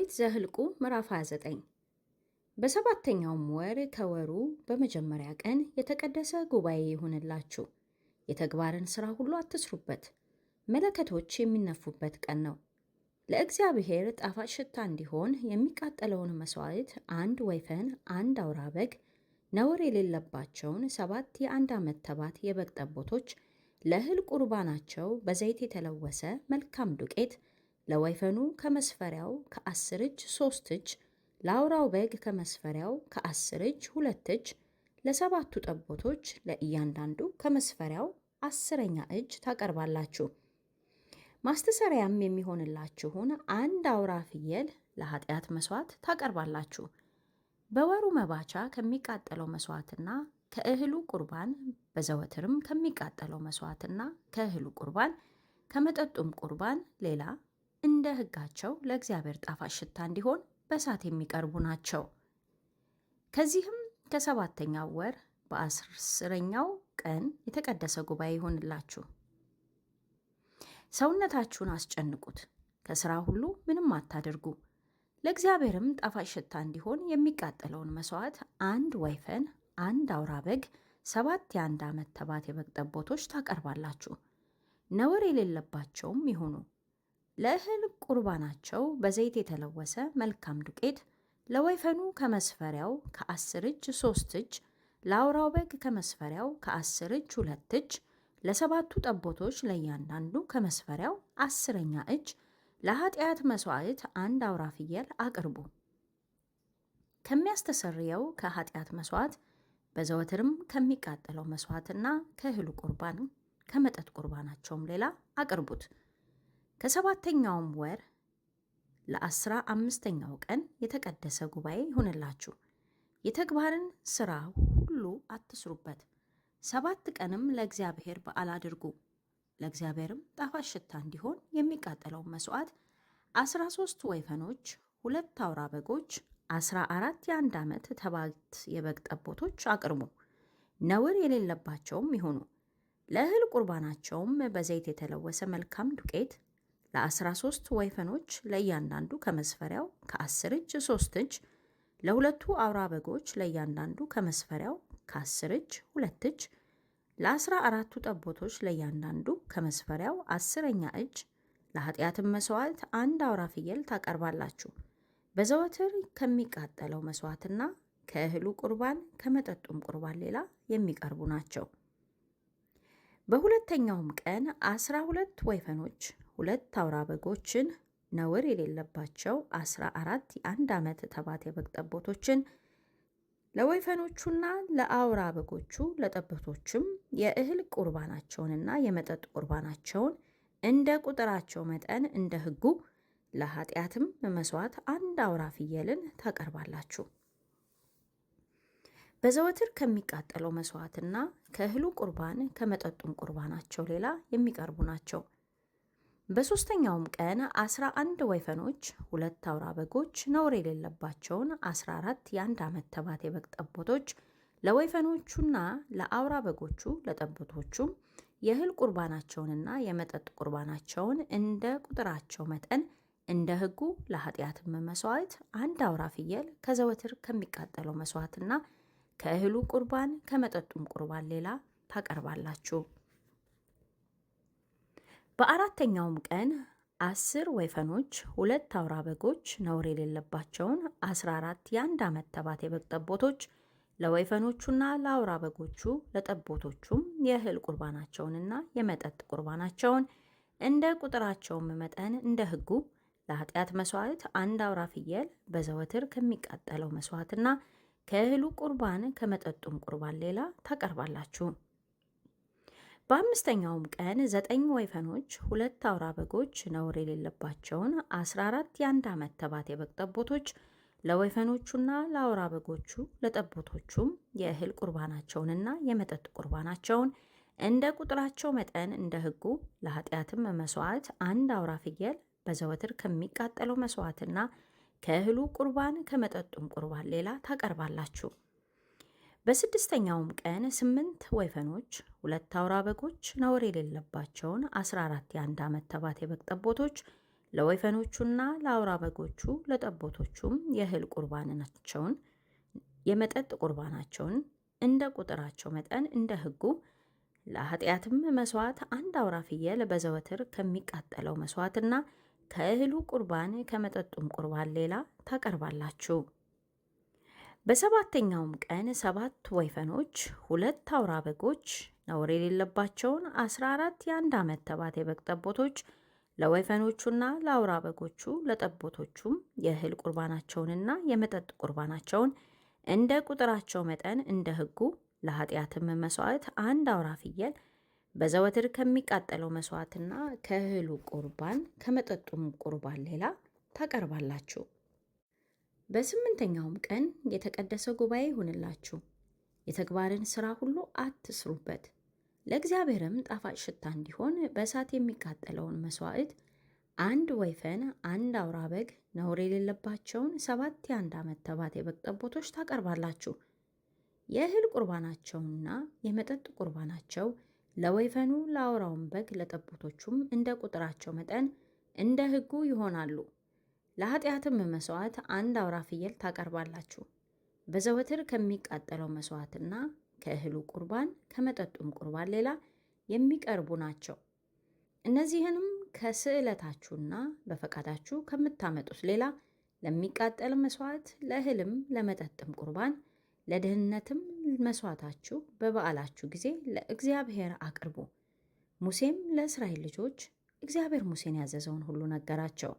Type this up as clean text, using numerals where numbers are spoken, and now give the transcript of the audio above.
ኦሪት ዘኍልቍ ምዕራፍ 29 በሰባተኛውም ወር ከወሩ በመጀመሪያ ቀን የተቀደሰ ጉባኤ ይሁንላችሁ። የተግባርን ሥራ ሁሉ አትስሩበት። መለከቶች የሚነፉበት ቀን ነው። ለእግዚአብሔር ጣፋጭ ሽታ እንዲሆን የሚቃጠለውን መሥዋዕት አንድ ወይፈን፣ አንድ አውራ በግ፣ ነውር የሌለባቸውን 7 የአንድ ዓመት ተባት የበግ ጠቦቶች፣ ለእህል ቁርባናቸው በዘይት የተለወሰ መልካም ዱቄት፣ ለወይፈኑ ከመስፈሪያው ከ10 እጅ 3 እጅ፣ ለአውራው በግ ከመስፈሪያው ከ10 እጅ 2 እጅ፣ ለሰባቱ ጠቦቶች ለእያንዳንዱ ከመስፈሪያው 10ኛ እጅ ታቀርባላችሁ። ማስተሰሪያም የሚሆንላችሁን አንድ አውራ ፍየል ለኃጢአት መሥዋዕት ታቀርባላችሁ። በወሩ መባቻ ከሚቃጠለው መሥዋዕትና ከእህሉ ቁርባን በዘወትርም ከሚቃጠለው መሥዋዕትና ከእህሉ ቁርባን ከመጠጡም ቁርባን ሌላ እንደ ሕጋቸው ለእግዚአብሔር ጣፋጭ ሽታ እንዲሆን በእሳት የሚቀርቡ ናቸው። ከዚህም ከሰባተኛው ወር በ10ኛው ቀን የተቀደሰ ጉባኤ ይሁንላችሁ። ሰውነታችሁን አስጨንቁት፣ ከሥራ ሁሉ ምንም አታድርጉ። ለእግዚአብሔርም ጣፋጭ ሽታ እንዲሆን የሚቃጠለውን መሥዋዕት አንድ ወይፈን፣ አንድ አውራ በግ፣ 7 የአንድ ዓመት ተባት የበግ ጠቦቶች ታቀርባላችሁ። ነውር የሌለባቸውም ይሁኑ። ለእህል ቁርባናቸው በዘይት የተለወሰ መልካም ዱቄት፣ ለወይፈኑ ከመስፈሪያው ከ10 እጅ 3 እጅ፣ ለአውራው በግ ከመስፈሪያው ከ10 እጅ 2 እጅ፣ ለሰባቱ ጠቦቶች ለእያንዳንዱ ከመስፈሪያው 10ኛ እጅ፣ ለኃጢአት መሥዋዕት አንድ አውራ ፍየል አቅርቡ። ከሚያስተሰርየው ከኃጢአት መሥዋዕት በዘወትርም ከሚቃጠለው መሥዋዕትና ከእህሉ ቁርባን ከመጠጥ ቁርባናቸውም ሌላ አቅርቡት። ከሰባተኛውም ወር ለ15ኛው ቀን የተቀደሰ ጉባኤ ይሁንላችሁ። የተግባርን ሥራ ሁሉ አትስሩበት። 7 ቀንም ለእግዚአብሔር በዓል አድርጉ። ለእግዚአብሔርም ጣፋጭ ሽታ እንዲሆን የሚቃጠለውን መሥዋዕት 13 ወይፈኖች፣ 2 አውራ በጎች፣ 14 የአንድ ዓመት ተባት የበግ ጠቦቶች አቅርቡ። ነውር የሌለባቸውም ይሁኑ። ለእህል ቁርባናቸውም በዘይት የተለወሰ መልካም ዱቄት፣ ለ13 ወይፈኖች ለእያንዳንዱ ከመስፈሪያው ከ10 እጅ 3 እጅ፣ ለሁለቱ አውራ በጎች ለእያንዳንዱ ከመስፈሪያው ከ10 እጅ 2 እጅ፣ ለ14ቱ ጠቦቶች ለእያንዳንዱ ከመስፈሪያው 10ኛ እጅ፣ ለኃጢአትም መሥዋዕት አንድ አውራ ፍየል ታቀርባላችሁ። በዘወትር ከሚቃጠለው መሥዋዕትና ከእህሉ ቁርባን ከመጠጡም ቁርባን ሌላ የሚቀርቡ ናቸው። በሁለተኛውም ቀን 12 ወይፈኖች፣ 2 አውራ በጎችን፣ ነውር የሌለባቸው 14 የአንድ ዓመት ተባት የበግ ጠቦቶችን፣ ለወይፈኖቹና ለአውራ በጎቹ ለጠቦቶችም የእህል ቁርባናቸውንና የመጠጥ ቁርባናቸውን እንደ ቁጥራቸው መጠን እንደ ሕጉ፣ ለኃጢአትም መሥዋዕት አንድ አውራ ፍየልን ታቀርባላችሁ። በዘወትር ከሚቃጠለው መሥዋዕትና ከእህሉ ቁርባን ከመጠጡም ቁርባናቸው ሌላ የሚቀርቡ ናቸው። በሦስተኛውም ቀን 11 ወይፈኖች፣ 2 አውራ በጎች፣ ነውር የሌለባቸውን 14 የአንድ ዓመት ተባት የበግ ጠቦቶች፣ ለወይፈኖቹና ለአውራ በጎቹ ለጠቦቶቹም የእህል ቁርባናቸውንና የመጠጥ ቁርባናቸውን እንደ ቁጥራቸው መጠን እንደ ሕጉ፣ ለኃጢአትም መሥዋዕት አንድ አውራ ፍየል ከዘወትር ከሚቃጠለው መሥዋዕትና ከእህሉ ቁርባን ከመጠጡም ቁርባን ሌላ ታቀርባላችሁ። በአራተኛውም ቀን 10 ወይፈኖች፣ 2 አውራ በጎች፣ ነውር የሌለባቸውን 14 የአንድ ዓመት ተባት የበግ ጠቦቶች፣ ለወይፈኖቹና ለአውራ በጎቹ ለጠቦቶቹም የእህል ቁርባናቸውንና የመጠጥ ቁርባናቸውን እንደ ቁጥራቸውም መጠን እንደ ሕጉ፣ ለኃጢአት መሥዋዕት አንድ አውራ ፍየል በዘወትር ከሚቃጠለው መሥዋዕትና ከእህሉ ቁርባን ከመጠጡም ቁርባን ሌላ ታቀርባላችሁ። በአምስተኛውም ቀን 9 ወይፈኖች፣ 2 አውራ በጎች፣ ነውር የሌለባቸውን 14 የአንድ ዓመት ተባት የበግ ጠቦቶች፣ ለወይፈኖቹና ለአውራ በጎቹ ለጠቦቶቹም የእህል ቁርባናቸውንና የመጠጥ ቁርባናቸውን እንደ ቁጥራቸው መጠን እንደ ሕጉ፣ ለኃጢአትም መሥዋዕት አንድ አውራ ፍየል በዘወትር ከሚቃጠለው መሥዋዕትና ከእህሉ ቁርባን ከመጠጡም ቁርባን ሌላ ታቀርባላችሁ። በስድስተኛውም ቀን 8 ወይፈኖች፣ 2 አውራ በጎች፣ ነውር የሌለባቸውን 14 የአንድ ዓመት ተባት የበግ ጠቦቶች፣ ለወይፈኖቹና ለአውራ በጎቹ ለጠቦቶቹም የእህል ቁርባናቸውን የመጠጥ ቁርባናቸውን እንደ ቁጥራቸው መጠን እንደ ሕጉ፣ ለኃጢአትም መሥዋዕት አንድ አውራ ፍየል በዘወትር ከሚቃጠለው መሥዋዕትና ከእህሉ ቁርባን ከመጠጡም ቁርባን ሌላ ታቀርባላችሁ። በሰባተኛውም ቀን 7 ወይፈኖች፣ 2 አውራ በጎች፣ ነውር የሌለባቸውን 14 የአንድ ዓመት ተባት የበግ ጠቦቶች፣ ለወይፈኖቹና ለአውራ በጎቹ ለጠቦቶቹም የእህል ቁርባናቸውንና የመጠጥ ቁርባናቸውን እንደ ቁጥራቸው መጠን እንደ ሕጉ፣ ለኃጢአትም መሥዋዕት አንድ አውራ ፍየል በዘወትር ከሚቃጠለው መሥዋዕትና ከእህሉ ቁርባን ከመጠጡም ቁርባን ሌላ ታቀርባላችሁ። በስምንተኛውም ቀን የተቀደሰ ጉባኤ ይሁንላችሁ። የተግባርን ሥራ ሁሉ አትስሩበት። ለእግዚአብሔርም ጣፋጭ ሽታ እንዲሆን በእሳት የሚቃጠለውን መሥዋዕት አንድ ወይፈን፣ አንድ አውራ በግ፣ ነውር የሌለባቸውን 7 የአንድ ዓመት ተባት የበግ ጠቦቶች ታቀርባላችሁ። የእህል ቁርባናቸውና የመጠጥ ቁርባናቸው ለወይፈኑ ለአውራውን በግ ለጠቦቶቹም እንደ ቁጥራቸው መጠን እንደ ሕጉ ይሆናሉ። ለኃጢአትም መሥዋዕት አንድ አውራ ፍየል ታቀርባላችሁ። በዘወትር ከሚቃጠለው መሥዋዕትና ከእህሉ ቁርባን ከመጠጡም ቁርባን ሌላ የሚቀርቡ ናቸው። እነዚህንም ከስዕለታችሁና በፈቃዳችሁ ከምታመጡት ሌላ ለሚቃጠል መሥዋዕት፣ ለእህልም ለመጠጥም ቁርባን፣ ለደህንነትም መሥዋዕታችሁ በበዓላችሁ ጊዜ ለእግዚአብሔር አቅርቡ። ሙሴም ለእስራኤል ልጆች እግዚአብሔር ሙሴን ያዘዘውን ሁሉ ነገራቸው።